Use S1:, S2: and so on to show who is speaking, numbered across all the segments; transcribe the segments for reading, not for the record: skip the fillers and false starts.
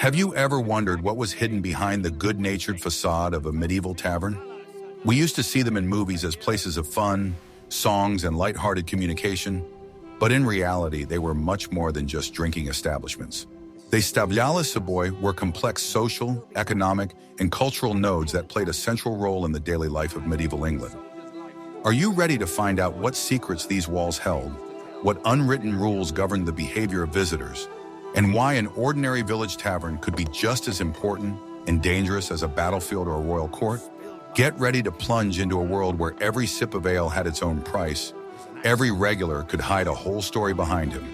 S1: Have you ever wondered what was hidden behind the good-natured facade of a medieval tavern? We used to see them in movies as places of fun, songs, and light-hearted communication, but in reality, they were much more than just drinking establishments. They stavljali sobой were complex social, economic, and cultural nodes that played a central role in the daily life of medieval England. Are you ready to find out what secrets these walls held, what unwritten rules governed the behavior of visitors, and why an ordinary village tavern could be just as important and dangerous as a battlefield or a royal court? Get ready to plunge into a world where every sip of ale had its own price, every regular could hide a whole story behind him,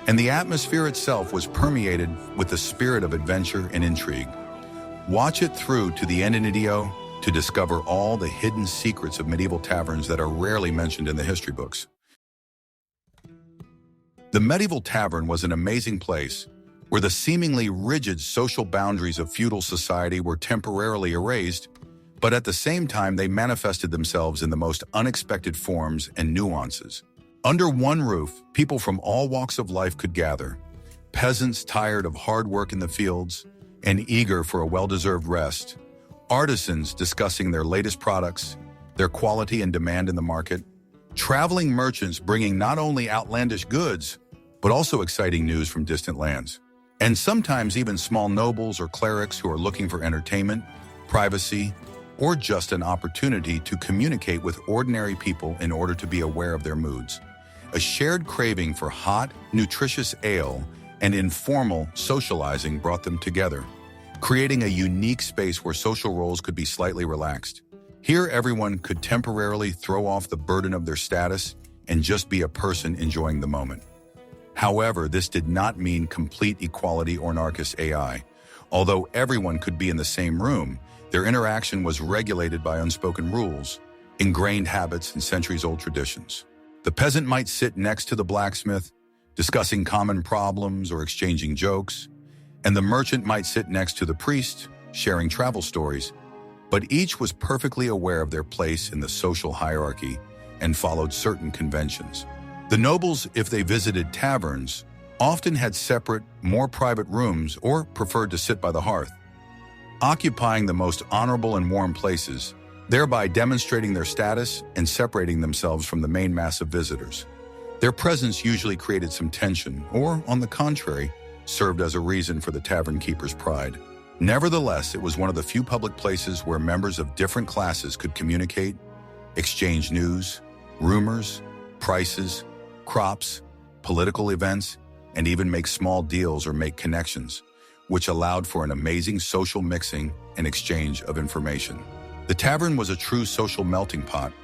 S1: and the atmosphere itself was permeated with the spirit of adventure and intrigue. Watch it through to the end in video to discover all the hidden secrets of medieval taverns that are rarely mentioned in the history books. The medieval tavern was an amazing place where the seemingly rigid social boundaries of feudal society were temporarily erased, but at the same time they manifested themselves in the most unexpected forms and nuances. Under one roof, people from all walks of life could gather, peasants tired of hard work in the fields and eager for a well-deserved rest, artisans discussing their latest products, their quality and demand in the market, traveling merchants bringing not only outlandish goods, but also exciting news from distant lands. And sometimes even small nobles or clerics who are looking for entertainment, privacy, or just an opportunity to communicate with ordinary people in order to be aware of their moods. A shared craving for hot, nutritious ale and informal socializing brought them together, creating a unique space where social roles could be slightly relaxed. Here, everyone could temporarily throw off the burden of their status and just be a person enjoying the moment. However, this did not mean complete equality or anarchist AI. Although everyone could be in the same room, their interaction was regulated by unspoken rules, ingrained habits, and centuries-old traditions. The peasant might sit next to the blacksmith, discussing common problems or exchanging jokes, and the merchant might sit next to the priest, sharing travel stories, but each was perfectly aware of their place in the social hierarchy and followed certain conventions. The nobles, if they visited taverns, often had separate, more private rooms or preferred to sit by the hearth, occupying the most honorable and warm places, thereby demonstrating their status and separating themselves from the main mass of visitors. Their presence usually created some tension, or, on the contrary, served as a reason for the tavern keeper's pride. Nevertheless, it was one of the few public places where members of different classes could communicate, exchange news, rumors, prices, crops, political events, and even make small deals or make connections, which allowed for an amazing social mixing and exchange of information. The tavern was a true social melting pot,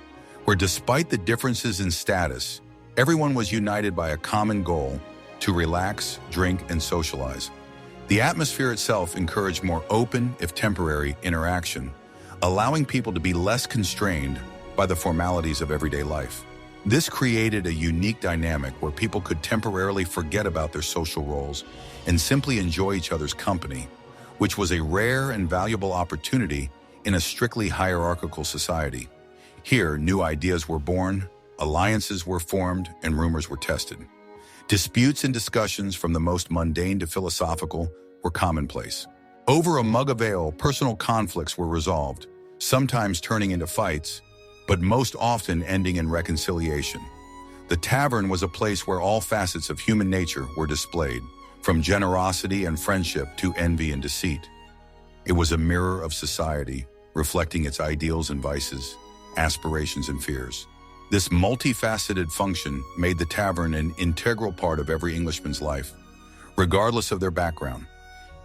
S1: where despite the differences in status, everyone was united by a common goal to relax, drink, and socialize. The atmosphere itself encouraged more open, if temporary, interaction, allowing people to be less constrained by the formalities of everyday life. This created a unique dynamic where people could temporarily forget about their social roles and simply enjoy each other's company, which was a rare and valuable opportunity in a strictly hierarchical society. Here, new ideas were born, alliances were formed, and rumors were tested. Disputes and discussions, from the most mundane to philosophical, were commonplace. Over a mug of ale, personal conflicts were resolved, sometimes turning into fights, but most often ending in reconciliation. The tavern was a place where all facets of human nature were displayed, from generosity and friendship to envy and deceit. It was a mirror of society, reflecting its ideals and vices, aspirations and fears. This multifaceted function made the tavern an integral part of every Englishman's life, regardless of their background.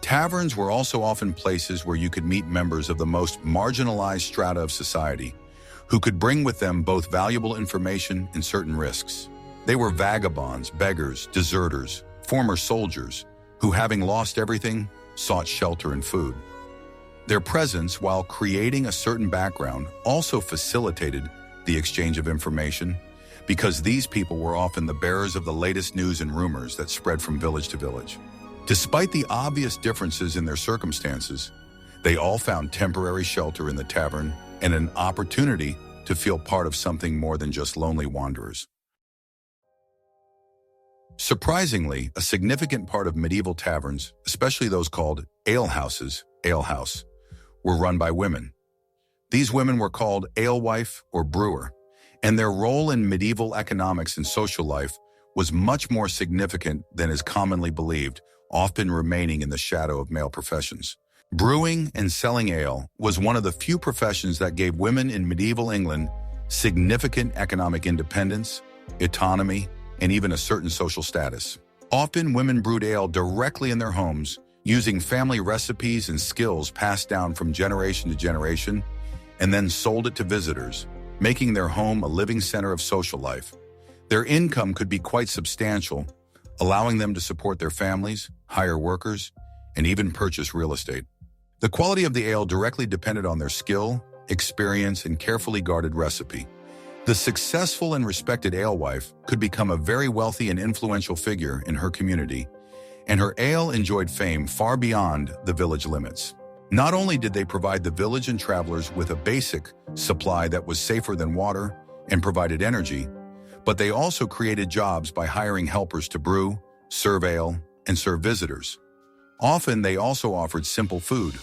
S1: Taverns were also often places where you could meet members of the most marginalized strata of society, who could bring with them both valuable information and certain risks. They were vagabonds, beggars, deserters, former soldiers, who, having lost everything, sought shelter and food. Their presence, while creating a certain background, also facilitated the exchange of information, because these people were often the bearers of the latest news and rumors that spread from village to village. Despite the obvious differences in their circumstances, they all found temporary shelter in the tavern and an opportunity to feel part of something more than just lonely wanderers. Surprisingly, a significant part of medieval taverns, especially those called alehouses, alehouse, were run by women. These women were called alewife or brewer, and their role in medieval economics and social life was much more significant than is commonly believed, often remaining in the shadow of male professions. Brewing and selling ale was one of the few professions that gave women in medieval England significant economic independence, autonomy, and even a certain social status. Often women brewed ale directly in their homes, using family recipes and skills passed down from generation to generation, and then sold it to visitors, making their home a living center of social life. Their income could be quite substantial, allowing them to support their families, hire workers, and even purchase real estate. The quality of the ale directly depended on their skill, experience, and carefully guarded recipe. The successful and respected alewife could become a very wealthy and influential figure in her community, and her ale enjoyed fame far beyond the village limits. Not only did they provide the village and travelers with a basic supply that was safer than water and provided energy, but they also created jobs by hiring helpers to brew, serve ale, and serve visitors. Often they also offered simple food,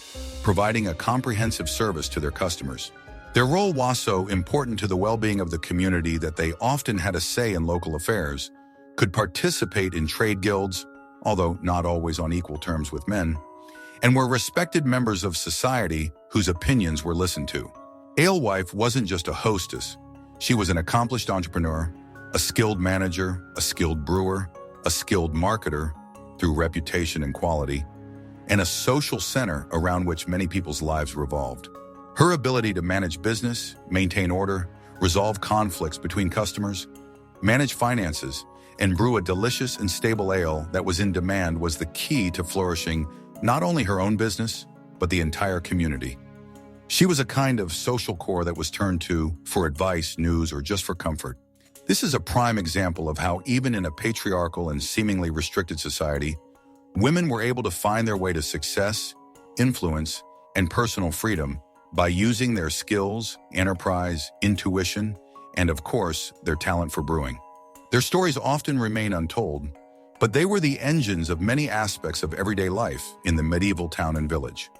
S1: providing a comprehensive service to their customers. Their role was so important to the well-being of the community that they often had a say in local affairs, could participate in trade guilds, although not always on equal terms with men, and were respected members of society whose opinions were listened to. Alewife wasn't just a hostess. She was an accomplished entrepreneur, a skilled manager, a skilled brewer, a skilled marketer through reputation and quality, and a social center around which many people's lives revolved. Her ability to manage business, maintain order, resolve conflicts between customers, manage finances, and brew a delicious and stable ale that was in demand was the key to flourishing not only her own business, but the entire community. She was a kind of social core that was turned to for advice, news, or just for comfort. This is a prime example of how even in a patriarchal and seemingly restricted society, women were able to find their way to success, influence, and personal freedom by using their skills, enterprise, intuition, and of course, their talent for brewing. Their stories often remain untold, but they were the engines of many aspects of everyday life in the medieval town and village.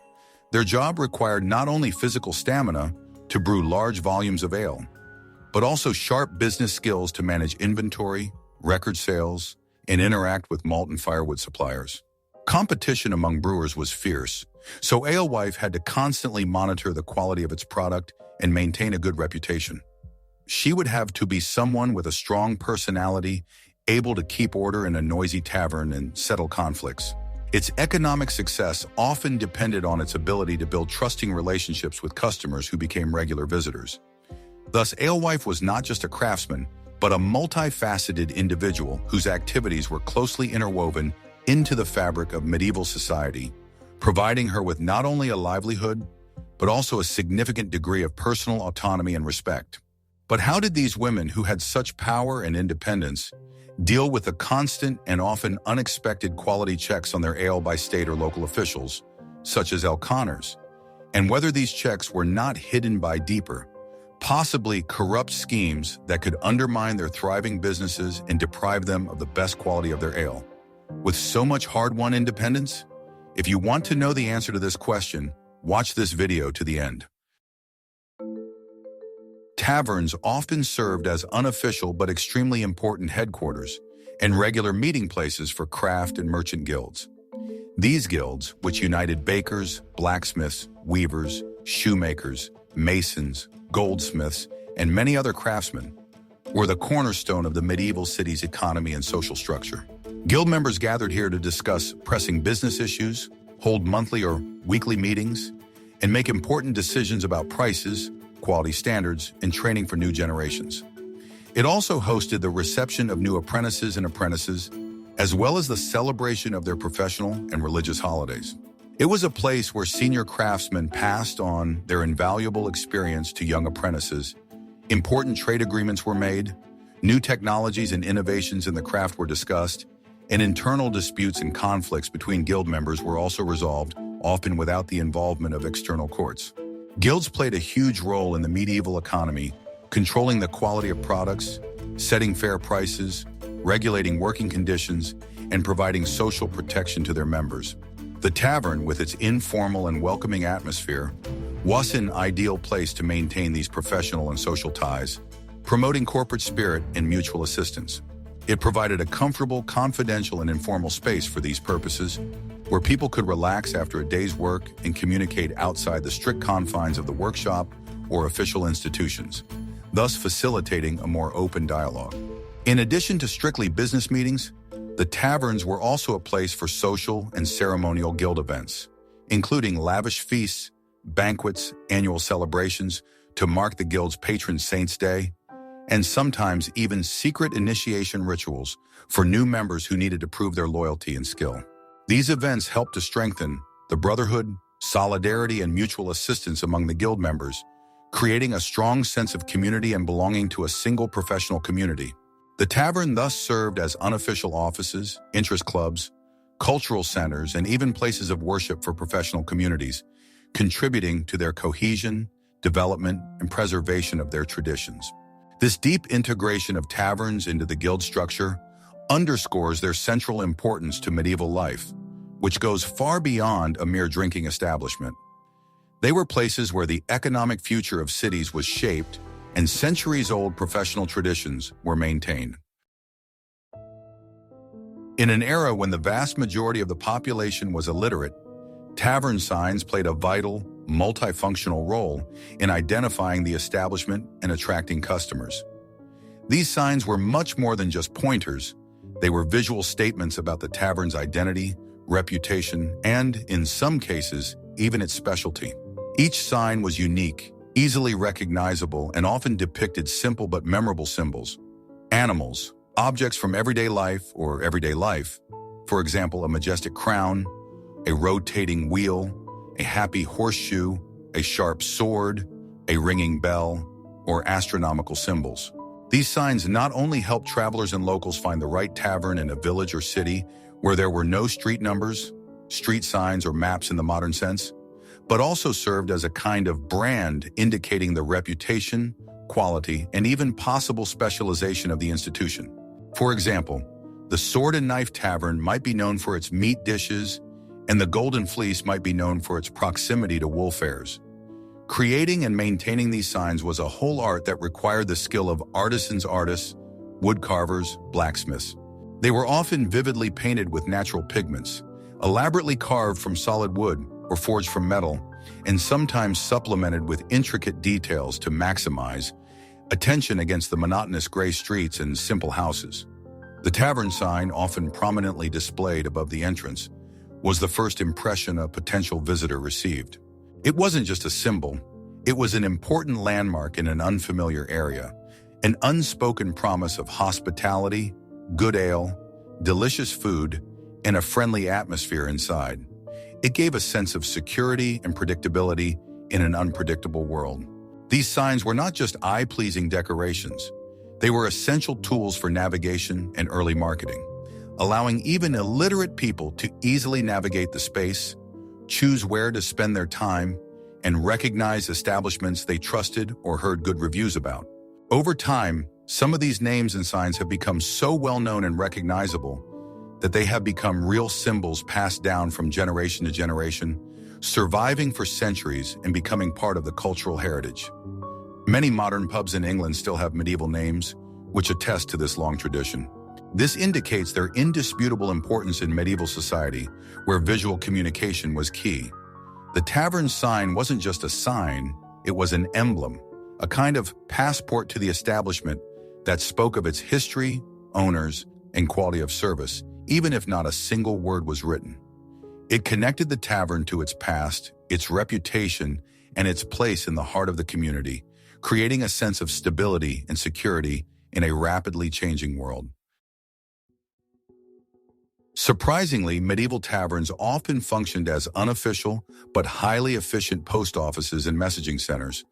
S1: Their job required not only physical stamina to brew large volumes of ale, but also sharp business skills to manage inventory, record sales, and interact with malt and firewood suppliers. Competition among brewers was fierce, so Alewife had to constantly monitor the quality of its product and maintain a good reputation. She would have to be someone with a strong personality, able to keep order in a noisy tavern and settle conflicts. Its economic success often depended on its ability to build trusting relationships with customers who became regular visitors. Thus, Alewife was not just a craftsman, but a multifaceted individual whose activities were closely interwoven into the fabric of medieval society, providing her with not only a livelihood, but also a significant degree of personal autonomy and respect. But how did these women who had such power and independence deal with the constant and often unexpected quality checks on their ale by state or local officials, such as Elkaners, and whether these checks were not hidden by deeper, possibly corrupt schemes that could undermine their thriving businesses and deprive them of the best quality of their ale? With so much hard-won independence? If you want to know the answer to this question, watch this video to the end. Taverns often served as unofficial but extremely important headquarters and regular meeting places for craft and merchant guilds. These guilds, which united bakers, blacksmiths, weavers, shoemakers, masons, goldsmiths, and many other craftsmen, were the cornerstone of the medieval city's economy and social structure. Guild members gathered here to discuss pressing business issues, hold monthly or weekly meetings, and make important decisions about prices, quality standards, and training for new generations. It also hosted the reception of new apprentices and apprentices, as well as the celebration of their professional and religious holidays. It was a place where senior craftsmen passed on their invaluable experience to young apprentices. Important trade agreements were made, new technologies and innovations in the craft were discussed, and internal disputes and conflicts between guild members were also resolved, often without the involvement of external courts. Guilds played a huge role in the medieval economy, controlling the quality of products, setting fair prices, regulating working conditions, and providing social protection to their members. The tavern, with its informal and welcoming atmosphere, was an ideal place to maintain these professional and social ties, promoting corporate spirit and mutual assistance. It provided a comfortable, confidential, and informal space for these purposes, where people could relax after a day's work and communicate outside the strict confines of the workshop or official institutions, thus facilitating a more open dialogue. In addition to strictly business meetings, the taverns were also a place for social and ceremonial guild events, including lavish feasts, banquets, annual celebrations to mark the guild's patron saint's day, and sometimes even secret initiation rituals for new members who needed to prove their loyalty and skill. These events helped to strengthen the brotherhood, solidarity, and mutual assistance among the guild members, creating a strong sense of community and belonging to a single professional community. The tavern thus served as unofficial offices, interest clubs, cultural centers, and even places of worship for professional communities, contributing to their cohesion, development, and preservation of their traditions. This deep integration of taverns into the guild structure underscores their central importance to medieval life, which goes far beyond a mere drinking establishment. They were places where the economic future of cities was shaped and centuries-old professional traditions were maintained. In an era when the vast majority of the population was illiterate, Tavern Signs played a vital, multifunctional role in identifying the establishment and attracting customers. These signs were much more than just pointers. They were visual statements about the tavern's identity, reputation, and, in some cases, even its specialty. Each sign was unique, easily recognizable, and often depicted simple but memorable symbols. Animals, objects from everyday life or everyday life, for example, a majestic crown, a rotating wheel, a happy horseshoe, a sharp sword, a ringing bell, or astronomical symbols. These signs not only helped travelers and locals find the right tavern in a village or city where there were no street numbers, street signs, or maps in the modern sense, but also served as a kind of brand indicating the reputation, quality, and even possible specialization of the institution. For example, the Sword and Knife Tavern might be known for its meat dishes, and the Golden Fleece might be known for its proximity to wool fairs. Creating and maintaining these signs was a whole art that required the skill of artisans, wood carvers, blacksmiths. They were often vividly painted with natural pigments, elaborately carved from solid wood or forged from metal, and sometimes supplemented with intricate details to maximize attention against the monotonous gray streets and simple houses. The tavern sign, often prominently displayed above the entrance, was the first impression a potential visitor received. It wasn't just a symbol, it was an important landmark in an unfamiliar area, an unspoken promise of hospitality, good ale, delicious food, and a friendly atmosphere inside. It gave a sense of security and predictability in an unpredictable world. These signs were not just eye-pleasing decorations. They were essential tools for navigation and early marketing, allowing even illiterate people to easily navigate the space, choose where to spend their time, and recognize establishments they trusted or heard good reviews about. Over time, some of these names and signs have become so well-known and recognizable that they have become real symbols passed down from generation to generation, surviving for centuries and becoming part of the cultural heritage. Many modern pubs in England still have medieval names, which attest to this long tradition. This indicates their indisputable importance in medieval society, where visual communication was key. The tavern sign wasn't just a sign, it was an emblem, a kind of passport to the establishment that spoke of its history, owners, and quality of service, even if not a single word was written. It connected the tavern to its past, its reputation, and its place in the heart of the community, creating a sense of stability and security in a rapidly changing world. Surprisingly, medieval taverns often functioned as unofficial but highly efficient post offices and messaging centers,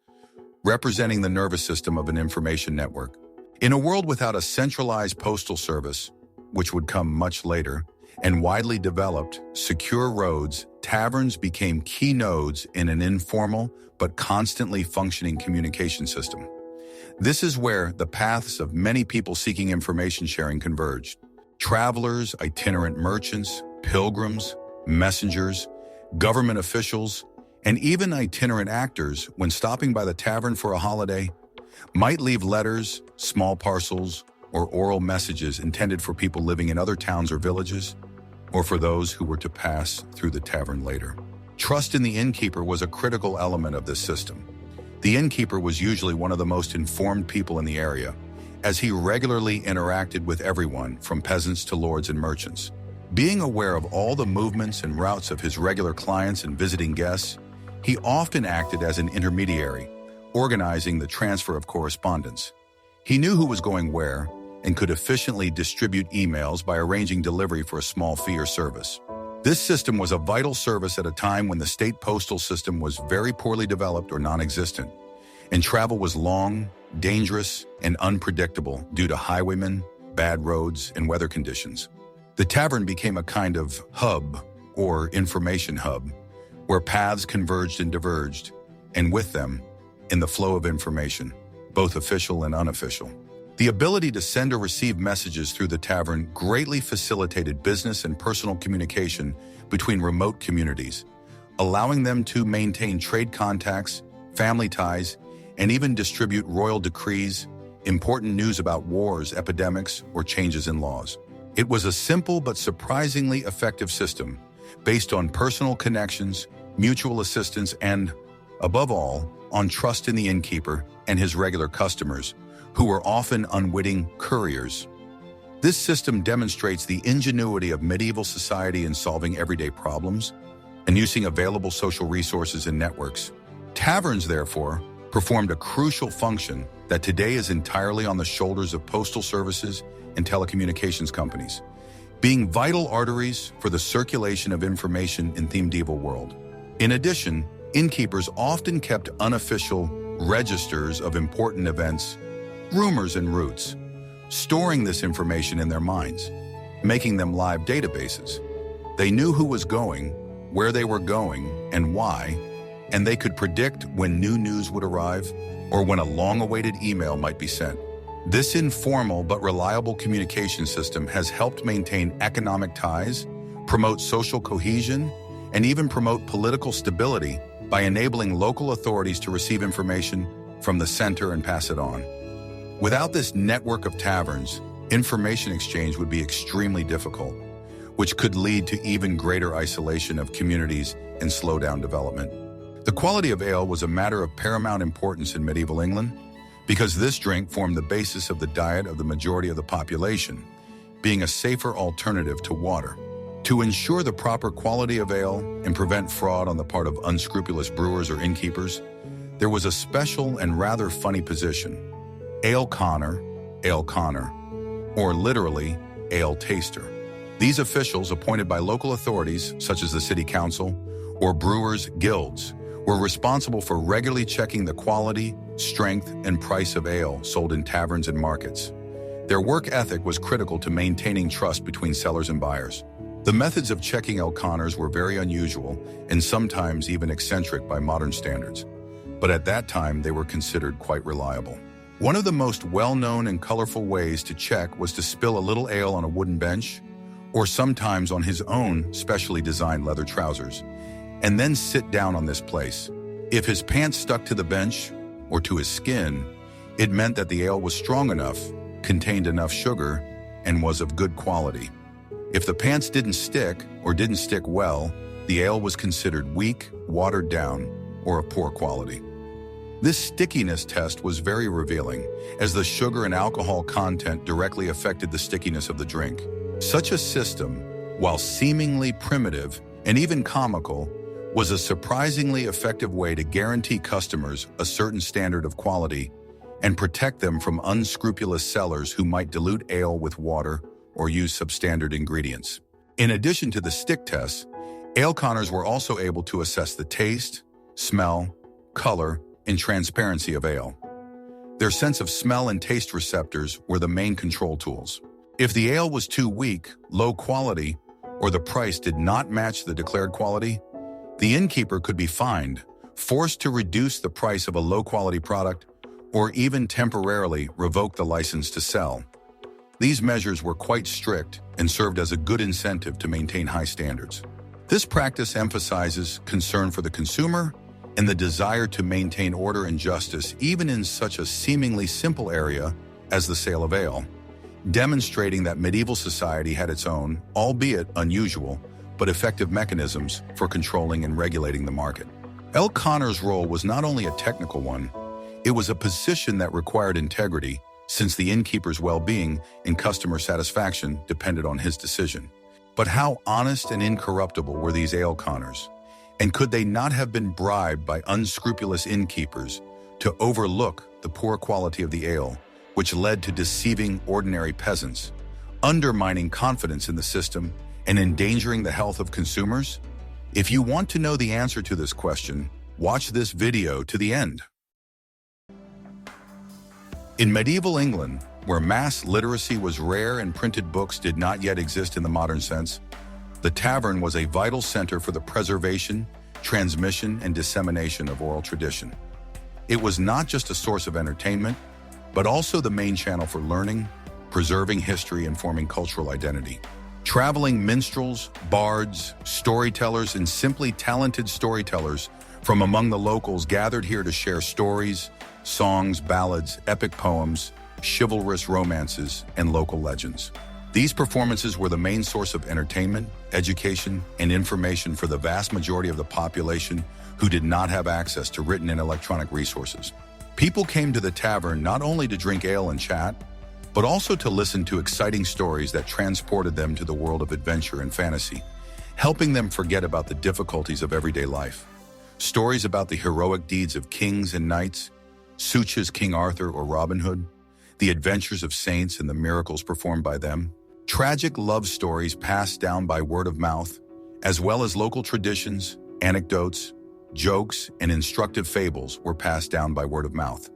S1: representing the nervous system of an information network. In a world without a centralized postal service, which would come much later, and widely developed, secure roads, taverns became key nodes in an informal but constantly functioning communication system. This is where the paths of many people seeking information sharing converged. Travelers, itinerant merchants, pilgrims, messengers, government officials, and even itinerant actors, when stopping by the tavern for a holiday, might leave letters, small parcels, or oral messages intended for people living in other towns or villages, or for those who were to pass through the tavern later. Trust in the innkeeper was a critical element of this system. The innkeeper was usually one of the most informed people in the area, as he regularly interacted with everyone from peasants to lords and merchants. Being aware of all the movements and routes of his regular clients and visiting guests, he often acted as an intermediary, organizing the transfer of correspondence. He knew who was going where and could efficiently distribute emails by arranging delivery for a small fee or service. This system was a vital service at a time when the state postal system was very poorly developed or non-existent, and travel was long, dangerous, and unpredictable due to highwaymen, bad roads, and weather conditions. The tavern became a kind of hub or information hub where paths converged and diverged, and with them, in the flow of information, both official and unofficial. The ability to send or receive messages through the tavern greatly facilitated business and personal communication between remote communities, allowing them to maintain trade contacts, family ties, and even distribute royal decrees, important news about wars, epidemics, or changes in laws. It was a simple but surprisingly effective system based on personal connections, mutual assistance, and, above all, on trust in the innkeeper and his regular customers, who were often unwitting couriers. This system demonstrates the ingenuity of medieval society in solving everyday problems and using available social resources and networks. Taverns, therefore, performed a crucial function that today is entirely on the shoulders of postal services and telecommunications companies, being vital arteries for the circulation of information in the medieval world. In addition, innkeepers often kept unofficial registers of important events, rumors, and routes, storing this information in their minds, making them live databases. They knew who was going, where they were going, and why, and they could predict when new news would arrive or when a long-awaited email might be sent. This informal but reliable communication system has helped maintain economic ties, promote social cohesion, and even promote political stability by enabling local authorities to receive information from the center and pass it on. Without this network of taverns, information exchange would be extremely difficult, which could lead to even greater isolation of communities and slow down development. The quality of ale was a matter of paramount importance in medieval England because this drink formed the basis of the diet of the majority of the population, being a safer alternative to water. To ensure the proper quality of ale and prevent fraud on the part of unscrupulous brewers or innkeepers, there was a special and rather funny position: ale conner, or literally, ale taster. These officials, appointed by local authorities, such as the city council or brewers' guilds, were responsible for regularly checking the quality, strength, and price of ale sold in taverns and markets. Their work ethic was critical to maintaining trust between sellers and buyers. The methods of checking ale conners were very unusual and sometimes even eccentric by modern standards, but at that time they were considered quite reliable. One of the most well-known and colorful ways to check was to spill a little ale on a wooden bench, or sometimes on his own specially designed leather trousers, and then sit down on this place. If his pants stuck to the bench or to his skin, it meant that the ale was strong enough, contained enough sugar, and was of good quality. If the pants didn't stick or didn't stick well, the ale was considered weak, watered down, or of poor quality. This stickiness test was very revealing, as the sugar and alcohol content directly affected the stickiness of the drink. Such a system, while seemingly primitive and even comical, was a surprisingly effective way to guarantee customers a certain standard of quality and protect them from unscrupulous sellers who might dilute ale with water or use substandard ingredients. In addition to the stick tests, ale conners were also able to assess the taste, smell, color, and transparency of ale. Their sense of smell and taste receptors were the main control tools. If the ale was too weak, low quality, or the price did not match the declared quality, the innkeeper could be fined, forced to reduce the price of a low-quality product, or even temporarily revoke the license to sell. These measures were quite strict and served as a good incentive to maintain high standards. This practice emphasizes concern for the consumer and the desire to maintain order and justice even in such a seemingly simple area as the sale of ale, demonstrating that medieval society had its own, albeit unusual, but effective mechanisms for controlling and regulating the market. El Connor's role was not only a technical one, it was a position that required integrity, since the innkeeper's well-being and customer satisfaction depended on his decision. But how honest and incorruptible were these ale conners? And could they not have been bribed by unscrupulous innkeepers to overlook the poor quality of the ale, which led to deceiving ordinary peasants, undermining confidence in the system, and endangering the health of consumers? If you want to know the answer to this question, watch this video to the end. In medieval England, where mass literacy was rare and printed books did not yet exist in the modern sense, the tavern was a vital center for the preservation, transmission, and dissemination of oral tradition. It was not just a source of entertainment, but also the main channel for learning, preserving history, and forming cultural identity. Traveling minstrels, bards, storytellers, and simply talented storytellers from among the locals gathered here to share stories, songs, ballads, epic poems, chivalrous romances, and local legends. These performances were the main source of entertainment, education, and information for the vast majority of the population who did not have access to written and electronic resources. People came to the tavern not only to drink ale and chat, but also to listen to exciting stories that transported them to the world of adventure and fantasy, helping them forget about the difficulties of everyday life. Stories about the heroic deeds of kings and knights, such as King Arthur or Robin Hood, the adventures of saints and the miracles performed by them, tragic love stories passed down by word of mouth, as well as local traditions, anecdotes, jokes, and instructive fables were passed down by word of mouth,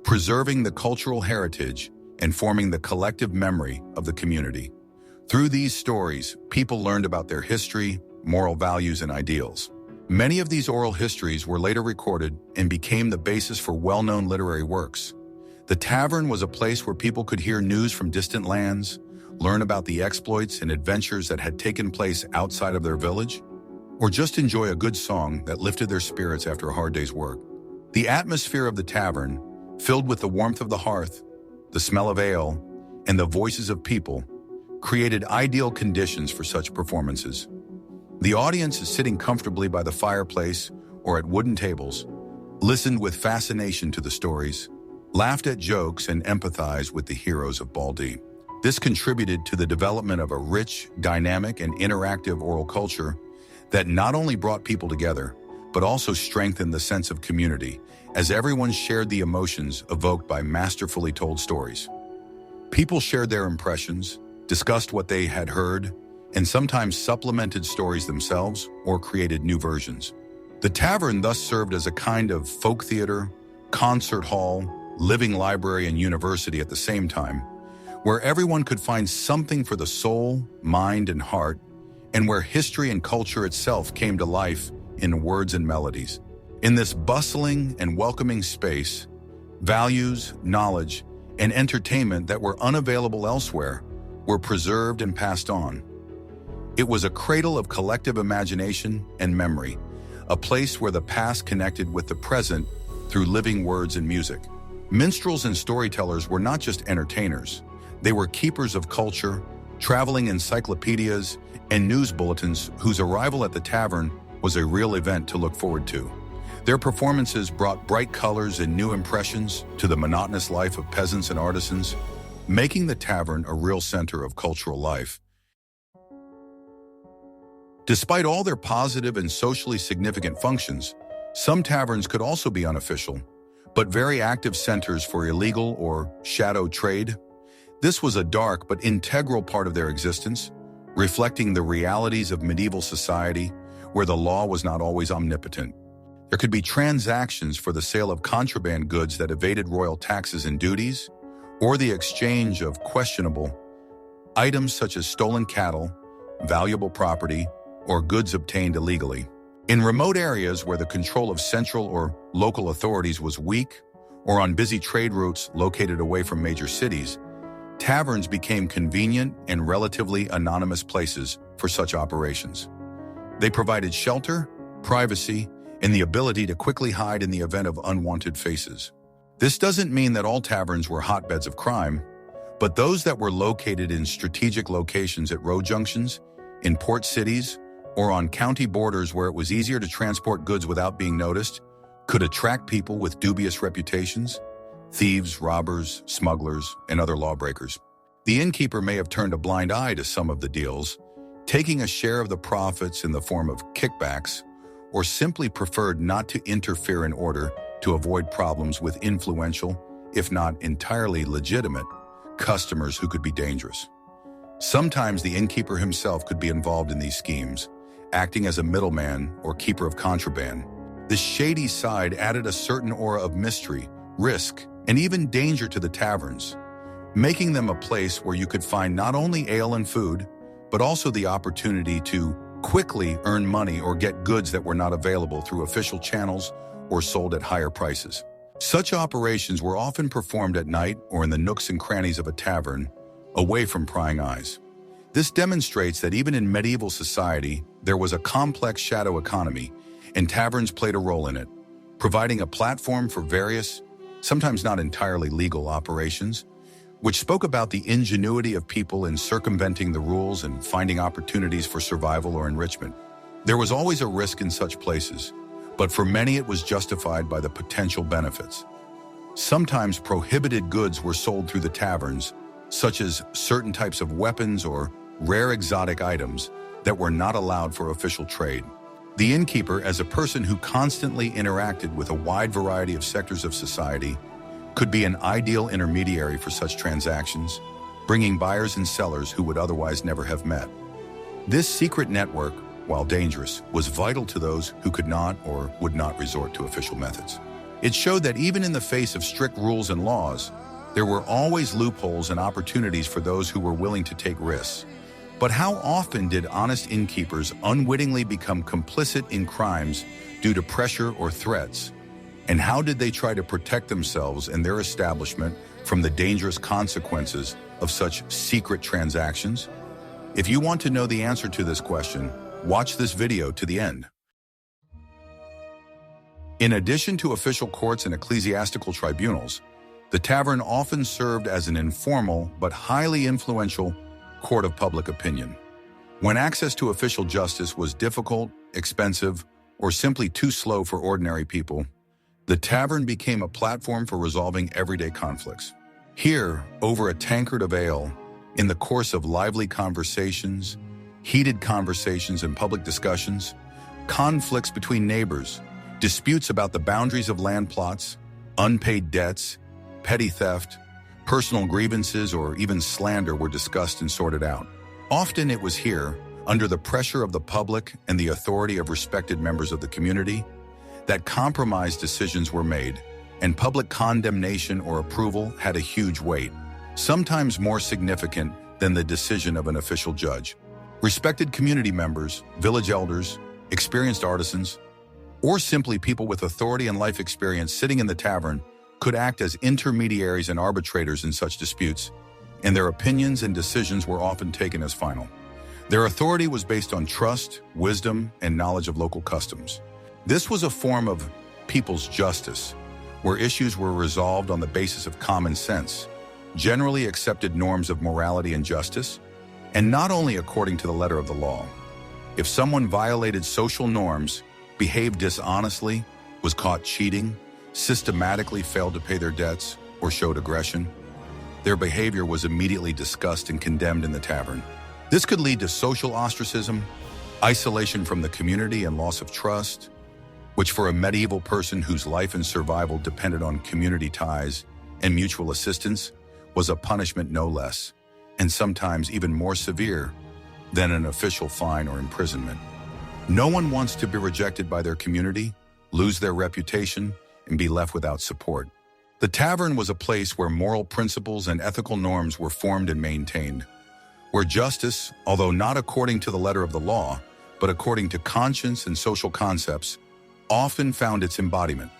S1: preserving the cultural heritage and forming the collective memory of the community. Through these stories, people learned about their history, moral values, and ideals. Many of these oral histories were later recorded and became the basis for well-known literary works. The tavern was a place where people could hear news from distant lands, learn about the exploits and adventures that had taken place outside of their village, or just enjoy a good song that lifted their spirits after a hard day's work. The atmosphere of the tavern, filled with the warmth of the hearth, the smell of ale, and the voices of people, created ideal conditions for such performances. The audience, sitting comfortably by the fireplace or at wooden tables, listened with fascination to the stories, laughed at jokes, and empathized with the heroes of Baldy. This contributed to the development of a rich, dynamic, and interactive oral culture that not only brought people together, but also strengthened the sense of community, as everyone shared the emotions evoked by masterfully told stories. People shared their impressions, discussed what they had heard, and sometimes supplemented stories themselves or created new versions. The tavern thus served as a kind of folk theater, concert hall, living library, and university at the same time, where everyone could find something for the soul, mind, and heart, and where history and culture itself came to life in words and melodies. In this bustling and welcoming space, values, knowledge, and entertainment that were unavailable elsewhere were preserved and passed on. It was a cradle of collective imagination and memory, a place where the past connected with the present through living words and music. Minstrels and storytellers were not just entertainers. They were keepers of culture, traveling encyclopedias, and news bulletins whose arrival at the tavern was a real event to look forward to. Their performances brought bright colors and new impressions to the monotonous life of peasants and artisans, making the tavern a real center of cultural life. Despite all their positive and socially significant functions, some taverns could also be unofficial, but very active centers for illegal or shadow trade. This was a dark but integral part of their existence, reflecting the realities of medieval society where the law was not always omnipotent. There could be transactions for the sale of contraband goods that evaded royal taxes and duties, or the exchange of questionable items such as stolen cattle, valuable property, or goods obtained illegally. In remote areas where the control of central or local authorities was weak, or on busy trade routes located away from major cities, taverns became convenient and relatively anonymous places for such operations. They provided shelter, privacy, and the ability to quickly hide in the event of unwanted faces. This doesn't mean that all taverns were hotbeds of crime, but those that were located in strategic locations at road junctions, in port cities, or on county borders where it was easier to transport goods without being noticed, could attract people with dubious reputations: thieves, robbers, smugglers, and other lawbreakers. The innkeeper may have turned a blind eye to some of the deals, taking a share of the profits in the form of kickbacks, or simply preferred not to interfere in order to avoid problems with influential, if not entirely legitimate, customers who could be dangerous. Sometimes the innkeeper himself could be involved in these schemes, acting as a middleman or keeper of contraband. The shady side added a certain aura of mystery, risk, and even danger to the taverns, making them a place where you could find not only ale and food, but also the opportunity to quickly earn money or get goods that were not available through official channels or sold at higher prices. Such operations were often performed at night or in the nooks and crannies of a tavern, away from prying eyes. This demonstrates that even in medieval society, there was a complex shadow economy, and taverns played a role in it, providing a platform for various, sometimes not entirely legal operations, which spoke about the ingenuity of people in circumventing the rules and finding opportunities for survival or enrichment. There was always a risk in such places, but for many it was justified by the potential benefits. Sometimes prohibited goods were sold through the taverns, such as certain types of weapons or rare exotic items that were not allowed for official trade. The innkeeper, as a person who constantly interacted with a wide variety of sectors of society, could be an ideal intermediary for such transactions, bringing buyers and sellers who would otherwise never have met. This secret network, while dangerous, was vital to those who could not or would not resort to official methods. It showed that even in the face of strict rules and laws, there were always loopholes and opportunities for those who were willing to take risks. But how often did honest innkeepers unwittingly become complicit in crimes due to pressure or threats? And how did they try to protect themselves and their establishment from the dangerous consequences of such secret transactions? If you want to know the answer to this question, watch this video to the end. In addition to official courts and ecclesiastical tribunals, the tavern often served as an informal but highly influential court of public opinion. When access to official justice was difficult, expensive, or simply too slow for ordinary people, the tavern became a platform for resolving everyday conflicts. Here, over a tankard of ale, in the course of lively conversations, heated conversations and public discussions, conflicts between neighbors, disputes about the boundaries of land plots, unpaid debts, petty theft, personal grievances, or even slander were discussed and sorted out. Often it was here, under the pressure of the public and the authority of respected members of the community, that compromise decisions were made, and public condemnation or approval had a huge weight, sometimes more significant than the decision of an official judge. Respected community members, village elders, experienced artisans, or simply people with authority and life experience sitting in the tavern could act as intermediaries and arbitrators in such disputes, and their opinions and decisions were often taken as final. Their authority was based on trust, wisdom, and knowledge of local customs. This was a form of people's justice, where issues were resolved on the basis of common sense, generally accepted norms of morality and justice, and not only according to the letter of the law. If someone violated social norms, behaved dishonestly, was caught cheating, systematically failed to pay their debts, or showed aggression, their behavior was immediately discussed and condemned in the tavern. This could lead to social ostracism, isolation from the community, and loss of trust, which for a medieval person whose life and survival depended on community ties and mutual assistance was a punishment no less, and sometimes even more severe than an official fine or imprisonment. No one wants to be rejected by their community, lose their reputation, and be left without support. The tavern was a place where moral principles and ethical norms were formed and maintained, where justice, although not according to the letter of the law, but according to conscience and social concepts, often found its embodiment.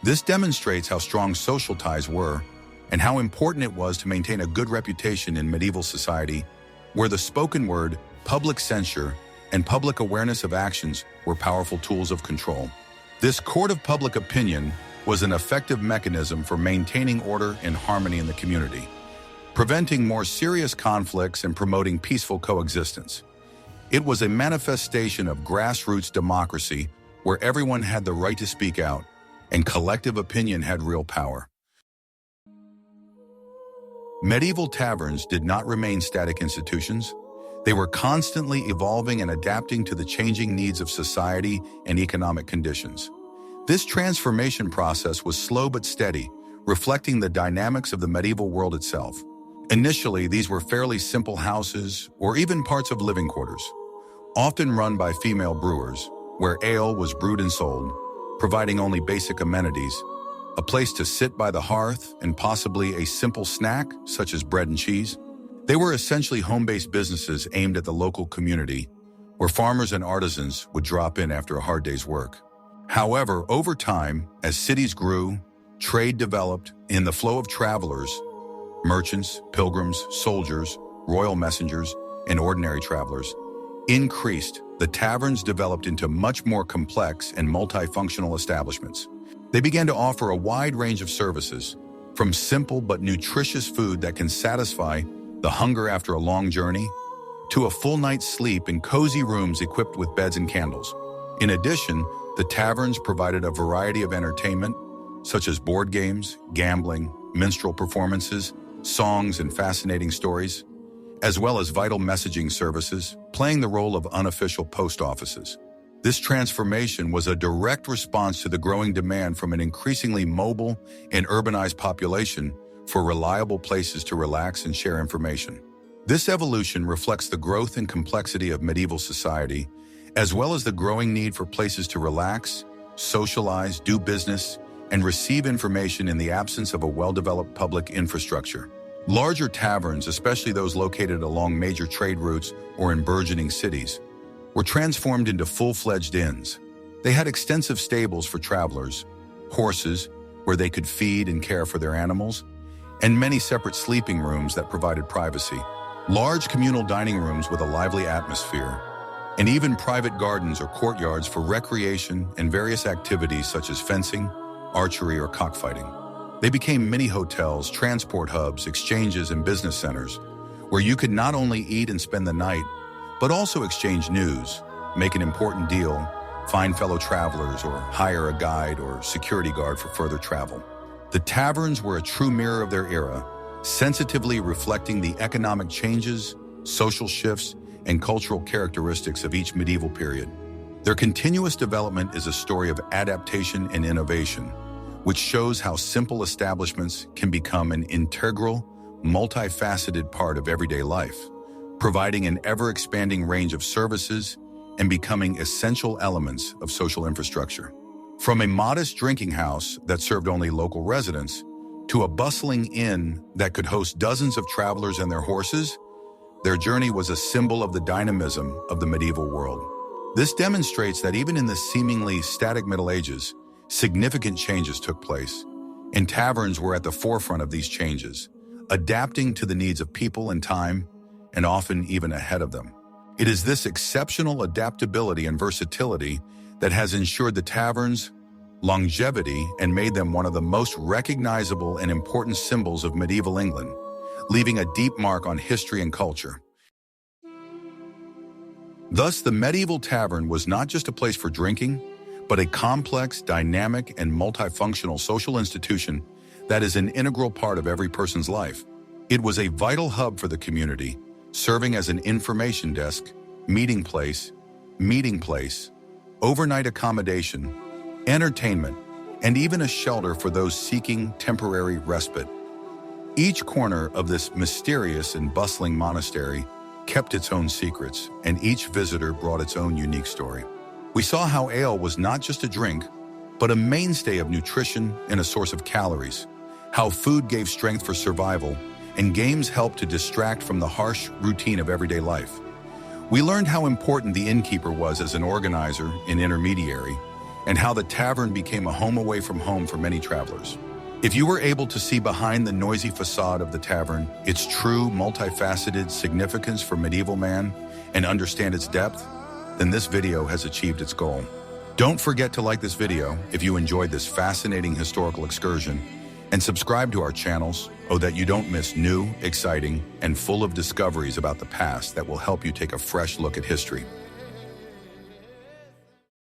S1: This demonstrates how strong social ties were and how important it was to maintain a good reputation in medieval society, where the spoken word, public censure, and public awareness of actions were powerful tools of control. This court of public opinion was an effective mechanism for maintaining order and harmony in the community, preventing more serious conflicts and promoting peaceful coexistence. It was a manifestation of grassroots democracy where everyone had the right to speak out and collective opinion had real power. Medieval taverns did not remain static institutions. They were constantly evolving and adapting to the changing needs of society and economic conditions. This transformation process was slow but steady, reflecting the dynamics of the medieval world itself. Initially, these were fairly simple houses or even parts of living quarters, often run by female brewers, where ale was brewed and sold, providing only basic amenities, a place to sit by the hearth, and possibly a simple snack, such as bread and cheese. They were essentially home-based businesses aimed at the local community, where farmers and artisans would drop in after a hard day's work. However, over time, as cities grew, trade developed, and the flow of travelers, merchants, pilgrims, soldiers, royal messengers, and ordinary travelers, increased, the taverns developed into much more complex and multifunctional establishments. They began to offer a wide range of services, from simple but nutritious food that can satisfy the hunger after a long journey, to a full night's sleep in cozy rooms equipped with beds and candles. In addition, the taverns provided a variety of entertainment, such as board games, gambling, minstrel performances, songs, and fascinating stories, as well as vital messaging services, playing the role of unofficial post offices. This transformation was a direct response to the growing demand from an increasingly mobile and urbanized population for reliable places to relax and share information. This evolution reflects the growth and complexity of medieval society, as well as the growing need for places to relax, socialize, do business, and receive information in the absence of a well-developed public infrastructure. Larger taverns, especially those located along major trade routes or in burgeoning cities, were transformed into full-fledged inns. They had extensive stables for travelers, horses where they could feed and care for their animals, and many separate sleeping rooms that provided privacy, large communal dining rooms with a lively atmosphere, and even private gardens or courtyards for recreation and various activities such as fencing, archery, or cockfighting. They became mini hotels, transport hubs, exchanges, and business centers, where you could not only eat and spend the night, but also exchange news, make an important deal, find fellow travelers, or hire a guide or security guard for further travel. The taverns were a true mirror of their era, sensitively reflecting the economic changes, social shifts, and cultural characteristics of each medieval period. Their continuous development is a story of adaptation and innovation, which shows how simple establishments can become an integral, multifaceted part of everyday life, providing an ever-expanding range of services and becoming essential elements of social infrastructure. From a modest drinking house that served only local residents to a bustling inn that could host dozens of travelers and their horses, their journey was a symbol of the dynamism of the medieval world. This demonstrates that even in the seemingly static Middle Ages, significant changes took place, and taverns were at the forefront of these changes, adapting to the needs of people and time, and often even ahead of them. It is this exceptional adaptability and versatility that has ensured the taverns' longevity and made them one of the most recognizable and important symbols of medieval England, leaving a deep mark on history and culture. Thus, the medieval tavern was not just a place for drinking, but a complex, dynamic, and multifunctional social institution that is an integral part of every person's life. It was a vital hub for the community, serving as an information desk, meeting place, overnight accommodation, entertainment, and even a shelter for those seeking temporary respite. Each corner of this mysterious and bustling monastery kept its own secrets, and each visitor brought its own unique story. We saw how ale was not just a drink, but a mainstay of nutrition and a source of calories, how food gave strength for survival, and games helped to distract from the harsh routine of everyday life. We learned how important the innkeeper was as an organizer and intermediary, and how the tavern became a home away from home for many travelers. If you were able to see behind the noisy facade of the tavern, its true, multifaceted significance for medieval man, and understand its depth, then this video has achieved its goal. Don't forget to like this video if you enjoyed this fascinating historical excursion, and subscribe to our channels so that you don't miss new, exciting, and full of discoveries about the past that will help you take a fresh look at history.